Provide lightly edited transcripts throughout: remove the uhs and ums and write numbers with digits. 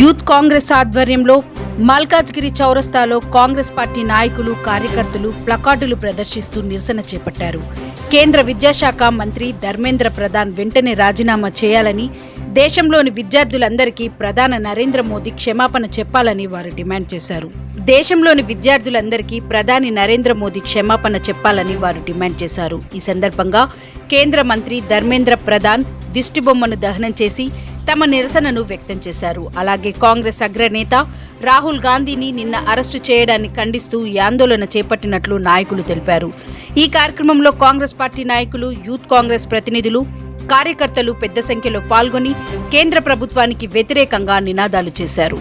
Youth Congress ఆధ్వర్యంలో మల్కాజ్గిరి చౌరస్తాలో Congress party నాయకులు కార్యకర్తలు ప్లకార్డులు ప్రదర్శిస్తూ నిరసన చేపట్టారు. కేంద్ర విద్యాశాఖ మంత్రి ధర్మేంద్ర ప్రధాన్ వెంటనే రాజీనామా చేయాలని, దేశంలోని విద్యార్థులందరికీ ప్రధాని నరేంద్ర మోదీ క్షమాపణ చెప్పాలని వారు డిమాండ్ చేశారు. దేశంలోని విద్యార్థులందరికీ ప్రధాని నరేంద్ర మోదీ క్షమాపణ చెప్పాలని వారు డిమాండ్ చేశారు. ఈ సందర్భంగా కేంద్ర మంత్రి ధర్మేంద్ర ప్రధాన్ దిష్టిబొమ్మను దహనం చేసి తమ నిరసనను వ్యక్తం చేశారు. అలాగే కాంగ్రెస్ అగ్రనేత రాహుల్ గాంధీని నిన్న అరెస్టు చేయడాన్ని ఖండిస్తూ ఈ ఆందోళన చేపట్టినట్లు నాయకులు తెలిపారు. ఈ కార్యక్రమంలో కాంగ్రెస్ పార్టీ నాయకులు, యూత్ కాంగ్రెస్ ప్రతినిధులు, కార్యకర్తలు పెద్ద సంఖ్యలో పాల్గొని కేంద్ర ప్రభుత్వానికి వ్యతిరేకంగా నినాదాలు చేశారు.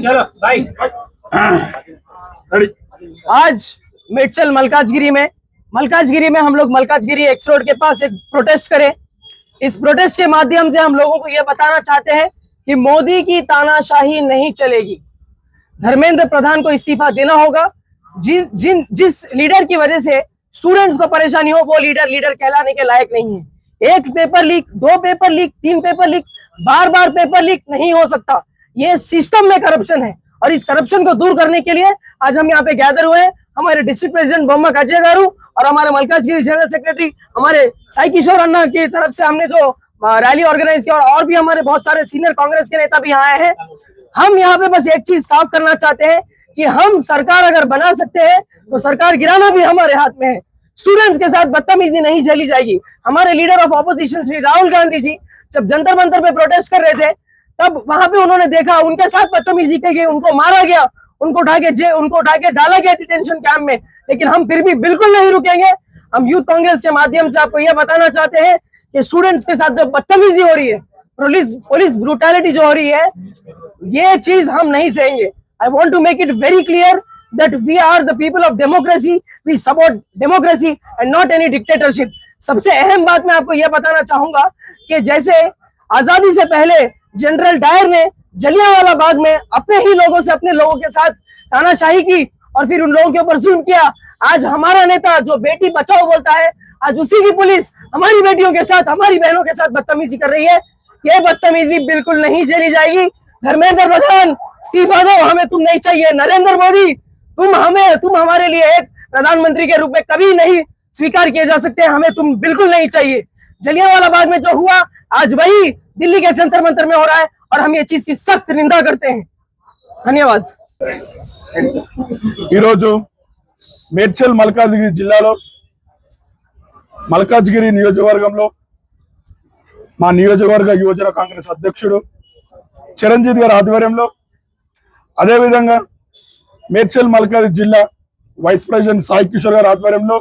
चलो भाई आज मेडचल मल्काजगिरी में हम लोग मल्काजगिरी एक्स रोड के पास एक प्रोटेस्ट करें। इस प्रोटेस्ट के माध्यम से हम लोगों को यह बताना चाहते हैं कि मोदी की तानाशाही नहीं चलेगी। धर्मेंद्र प्रधान को इस्तीफा देना होगा। जिस लीडर की वजह से स्टूडेंट्स को परेशानी हो, वो लीडर कहलाने के लायक नहीं है। एक पेपर लीक, दो पेपर लीक, तीन पेपर लीक, बार बार पेपर लीक नहीं हो सकता। ये सिस्टम में करप्शन है और इस करप्शन को दूर करने के लिए आज हम यहाँ पे गैदर हुए हैं। हमारे डिस्ट्रिक्ट प्रेसिडेंट बोम्मा काजिया गारू और हमारे मल्काजगिरी जनरल सेक्रेटरी हमारे साई किशोर अन्ना की तरफ से हमने जो रैली ऑर्गेनाइज किया और भी हमारे बहुत सारे सीनियर कांग्रेस के नेता भी यहाँ आए हैं। हम यहाँ पे बस एक चीज साफ करना चाहते हैं कि हम सरकार अगर बना सकते हैं तो सरकार गिराना भी हमारे हाथ में है। स्टूडेंट्स के साथ बदतमीजी नहीं झेली जाएगी। हमारे leader of opposition Shri Rahul Gandhi ji जब जंतर मंतर पे प्रोटेस्ट कर रहे थे, तब वहां पे उन्होंने देखा उनके साथ बदतमीजी की गई, उनको मारा गया, उनको उठा के डाला गया डिटेंशन कैंप में। लेकिन हम फिर भी बिल्कुल नहीं रुकेंगे। हम यूथ कांग्रेस के माध्यम से आपको यह बताना चाहते हैं कि स्टूडेंट्स के साथ जो बदतमीजी हो रही है, पुलिस ब्रूटैलिटी जो हो रही है, ये चीज हम नहीं सहेंगे। I want to make it very clear that we are the people of democracy, we support democracy and not any dictatorship। सबसे अहम बात मैं आपको यह बताना चाहूंगा कि जैसे आजादी से पहले जनरल डायर ने जलियांवाला बाग में अपने ही लोगों से अपने लोगों के साथ तानाशाही की और फिर उन लोगों के ऊपर जुल्म किया, आज हमारा नेता जो बेटी बचाओ बोलता है, आज उसी की पुलिस हमारी बेटियों के साथ, हमारी बहनों के साथ बदतमीजी कर रही है। ये बदतमीजी बिल्कुल नहीं झेली जाएगी। धर्मेंद्र प्रधान इस्तीफा दो, हमें तुम नहीं चाहिए। नरेंद्र मोदी तुम हमारे लिए एक प्रधानमंत्री के रूप में कभी नहीं स्वीकार किए जा सकते। हमें तुम बिल्कुल नहीं चाहिए। जलियांवाला बाग में जो हुआ आज वही दिल्ली के जंतर मंतर में हो रहा है और हम ये चीज की सख्त निंदा करते हैं। धन्यवाद। మేడ్చల్ మల్కాజ్గిరి జిల్లాలో మల్కాజ్గిరి నియోజకవర్గంలో మా నియోజకవర్గ యువజన కాంగ్రెస్ అధ్యక్షుడు చిరంజీవి గారి ఆధ్వర్యంలో, అదేవిధంగా మేడ్చల్ మల్కాజ్గిరి జిల్లా వైస్ ప్రెసిడెంట్ సాయి కిషోర్ గారి ఆధ్వర్యంలో,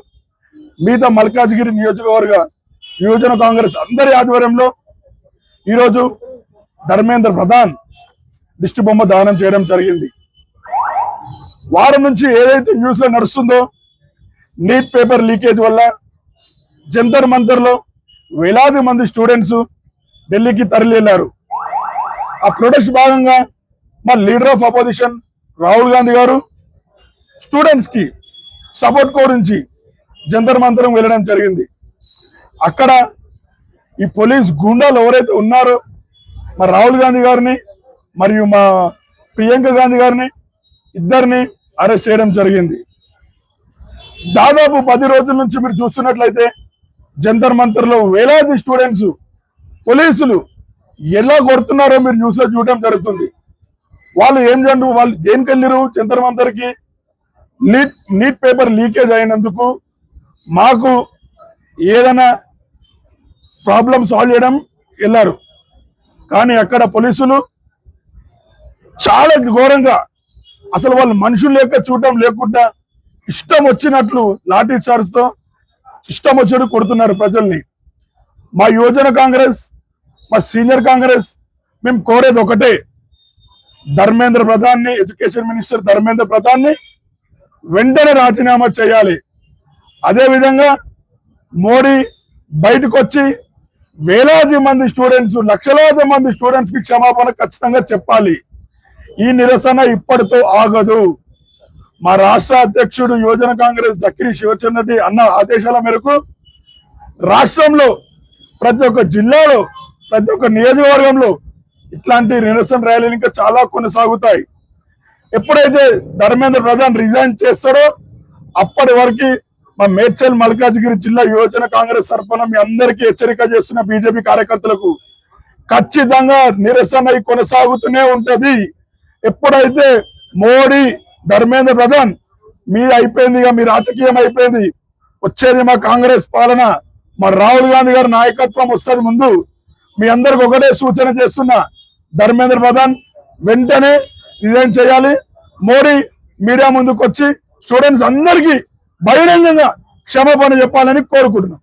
మిగతా మల్కాజ్గిరి నియోజకవర్గ యువజన కాంగ్రెస్ అందరి ఆధ్వర్యంలో ఈరోజు ధర్మేంద్ర ప్రధాన్ దిష్టి బొమ్మ దహనం చేయడం జరిగింది. వారం నుంచి ఏదైతే న్యూస్ లో నడుస్తుందో, నీట్ పేపర్ లీకేజ్ వల్ల జంతర్ మంతర్ లో వేలాది మంది స్టూడెంట్స్ ఢిల్లీకి తరలి వెళ్లారు. ఆ ప్రొటెస్ట్ భాగంగా మా leader of opposition Rahul Gandhi గారు స్టూడెంట్స్ కి సపోర్ట్ గురించి జంతర్ మంతరం వెళ్ళడం జరిగింది. అక్కడ ఈ పోలీస్ గుండాలు ఎవరైతే ఉన్నారో మా రాహుల్ గాంధీ గారిని మరియు మా ప్రియాంక గాంధీ గారిని ఇద్దరిని అరెస్ట్ చేయడం జరిగింది. దాదాపు 10 రోజుల నుంచి మీరు చూస్తున్నట్లయితే జంతర్ మంతర్లో వేలాది స్టూడెంట్స్ పోలీసులు ఎలా కొడుతున్నారో మీరు చూడటం జరుగుతుంది. వాళ్ళు వాళ్ళు దేనికి వెళ్ళిరు జంతర్ మంతర్కి? నీట్ పేపర్ లీకేజ్ అయినందుకు మాకు ఏదైనా ప్రాబ్లం సాల్వ్ చేయడం వెళ్ళారు. కానీ అక్కడ పోలీసులు చాలా ఘోరంగా, అసలు వాళ్ళు మనుషులు లెక్క చూడటం లేకుండా ఇష్టం వచ్చినట్లు లాఠీ చార్జ్తో ఇష్టం వచ్చినట్టు కొడుతున్నారు ప్రజల్ని. మా యువజన కాంగ్రెస్, మా సీనియర్ కాంగ్రెస్ మేము కోరేది ఒకటే, ధర్మేంద్ర ప్రధాన్ని, ఎడ్యుకేషన్ మినిస్టర్ ధర్మేంద్ర ప్రధాన్ని వెంటనే రాజీనామా చేయాలి. అదేవిధంగా మోడీ బయటకు వచ్చి వేలాది మంది స్టూడెంట్స్, లక్షలాది మంది స్టూడెంట్స్ కి క్షమాపణ ఖచ్చితంగా చెప్పాలి. ఈ నిరసన ఇప్పటితో ఆగదు. మా రాష్ట్ర అధ్యక్షుడు యువజన కాంగ్రెస్ దక్కిడి శివచంద్ర రెడ్డి అన్న ఆదేశాల మేరకు రాష్ట్రంలో ప్రతి ఒక్క జిల్లాలో, ప్రతి ఒక్క నియోజకవర్గంలో ఇట్లాంటి నిరసన ర్యాలీలు ఇంకా చాలా కొనసాగుతాయి. ఎప్పుడైతే ధర్మేంద్ర ప్రధాన్ రిజైన్ చేస్తాడో అప్పటి వరకు మా మేడ్చల్ మల్కాజ్గిరి జిల్లా యువజన కాంగ్రెస్ తరఫున మీ అందరికీ హెచ్చరిక చేస్తున్న బీజేపీ కార్యకర్తలకు, ఖచ్చితంగా నిరసన కొనసాగుతూనే ఉంటది. ఎప్పుడైతే మోడీ, ధర్మేంద్ర ప్రధాన్ మీరు అయిపోయింది, మీ రాజకీయం అయిపోయింది, వచ్చేది మా కాంగ్రెస్ పాలన, మా రాహుల్ గాంధీ గారి నాయకత్వం వస్తుంది ముందు. మీ అందరికి ఒకటే సూచన చేస్తున్నా, ధర్మేంద్ర ప్రధాన్ వెంటనే రిజైన్ చేయాలి. మోడీ మీడియా ముందుకు వచ్చి స్టూడెంట్స్ అందరికీ బహిరంగంగా క్షమాపణ చెప్పాలని కోరుకుంటున్నాం.